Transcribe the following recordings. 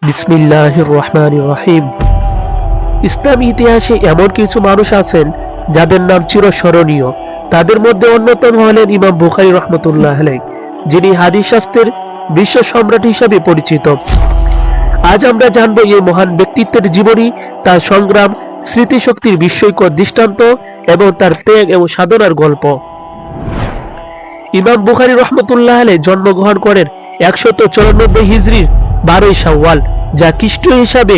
বিসমিল্লাহির রহমানির রহিম। ইসলামী ইতিহাসে এমন কিছু মানুষ আছেন যাদের নাম চিরস্মরণীয়। তাদের মধ্যে অন্যতম হলেন ইমাম বুখারী রহমতুল্লাহ আলাইহ, যিনি হাদিস শাস্ত্রের বিশ্ব সম্রাট হিসেবে পরিচিত। আজ আমরা জানব এই মহান ব্যক্তিত্বের জীবনী, তার সংগ্রাম, স্মৃতিশক্তির বিস্ময়কর দৃষ্টান্ত এবং তার ত্যাগ এবং সাধনার গল্প। ইমাম বুখারী রহমতুল্লাহ আলাইহ জন্মগ্রহণ করেন ১৯৪ হিজরির ১২ শাওয়াল, যা খ্রিস্টীয় হিসাবে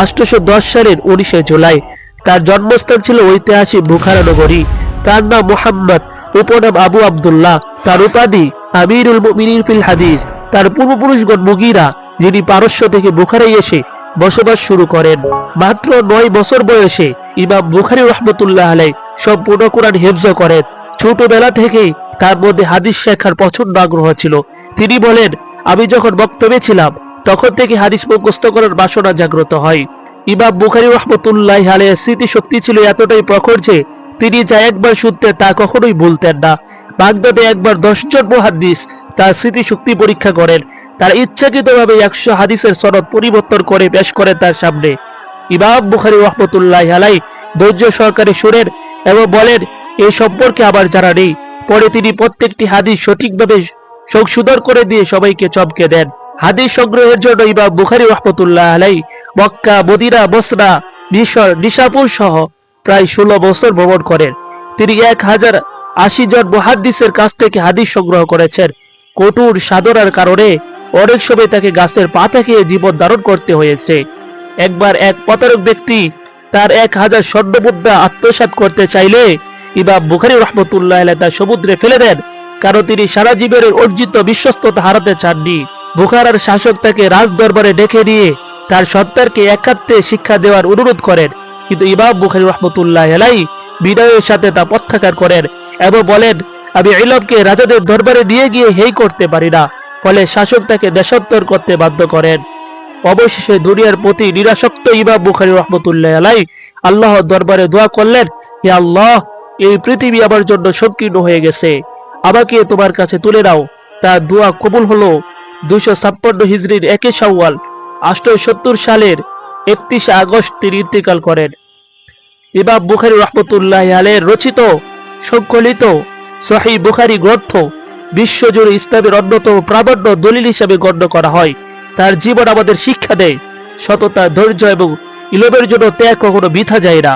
৮১০ সালের ১৯ জুলাই। তার জন্মস্থান ছিল ঐতিহাসিক বুখারা নগরী। তার নাম মুহাম্মদ, উপনাম আবু আব্দুল্লাহ। তার উপাধি আমিরুল মুমিনিন ফিল হাদিস। তার পূর্বপুরুষগণ মুগীরা, যিনি পারস্য থেকে বুখারায় এসে বসবাস শুরু করেন। মাত্র ৯ বছর বয়সে ইমাম বুখারী রহমতুল্লাহ আলাইহ সম্পূর্ণ কোরআন হিফজ করেন। ছোটবেলা থেকেই তার মধ্যে হাদিস শেখার প্রচন্ড আগ্রহ ছিল। তিনি বলেন, আমি যখন বক্তব্যে ছিলাম তখন থেকে হাদিস মুখস্থ করার বাসনা জাগ্রত হয়। ইমাম বুখারী রহমতুল্লাহ আলাইহির স্মৃতিশক্তি ছিল এতটাই প্রখর যে তিনি যা একবার শুনতেন তা কখনোই ভুলতেন না। বাগদাদে একবার ১০ জন মুহাদ্দিস তার স্মৃতিশক্তি পরীক্ষা করেন। তার ইচ্ছাকৃতভাবে ১০০ হাদিসের সনদ পরিবর্তন করে পেশ করেন তার সামনে। ইমাম বুখারী রহমতুল্লাহ আলাইহ ধৈর্য সহকারে শুনেন এবং বলেন, এই সম্পর্কে আবার জানা নেই। পরে তিনি প্রত্যেকটি হাদিস সঠিকভাবে সংশোধন করে দিয়ে সবাইকে চমকে দেন। হাদিস সংগ্রহের জন্য ইমাম বুখারী রহমতুল্লাহ আলাইহ মক্কা, মদিনা, বসরা, মিশর, নিশাপুর সহ প্রায় ১৬ বছর ভ্রমণ করেন। তিনি ১০৮০ জন মুহাদ্দিসের কাছ থেকে হাদিস সংগ্রহ করেছেন। কঠোর সাধনার কারণে অনেক সময় তাকে গাছের পাতা খেয়ে জীবন ধারণ করতে হয়েছে। একবার এক প্রতারক ব্যক্তি তার ১০০০ স্বর্ণ মুদ্রা আত্মসাৎ করতে চাইলে ইমাম বুখারী রহমতুল্লাহ আলাইহ তা সমুদ্রে ফেলে দেন, কারণ তিনি সারা জীবনের অর্জিত বিশ্বস্ততা হারাতে চাননি। বুখারার শাসক তাকে রাজ দরবারে ডেকে নিয়ে তার সন্তানকে একাত্মে শিক্ষা দেওয়ার অনুরোধ করেন, কিন্তু ইমাম বুখারী রহমতুল্লাহ আলাইহ বিনয়ের সাথে তা প্রত্যাখ্যান করেন এবং বলেন, আমি ইলমকে রাজাদের দরবারে নিয়ে গিয়ে হেই করতে পারি না। ফলে শাসক তাকে দেশান্তর করতে বাধ্য করেন। অবশেষে দুনিয়ার প্রতি নিরাসক্ত ইমাম বুখারী রহমতুল্লাহ আলাইহ আল্লাহর দরবারে দোয়া করলেন, হে আল্লাহ, এই পৃথিবী আমার জন্য সংকীর্ণ হয়ে গেছে, আমাকে তোমার কাছে তুলে নাও। তার দোয়া কবুল হলো। ২৫৬ হিজরির ১ শাওয়াল ৮৭০ সালের ৩১ আগস্ট তিনি ইন্তেকাল করেন। ইমাম বুখারী রহমতুল্লাহ আলাইহ রচিত সংকলিত সহিহ বুখারী গ্রন্থ বিশ্বজুড়ে ইসলামের অন্যতম প্রামাণ্য দলিল হিসেবে গণ্য করা হয়। তার জীবন আমাদের শিক্ষা দেয়, সততা, ধৈর্য এবং ইলমের জন্য ত্যাগ কখনো বৃথা যায় না।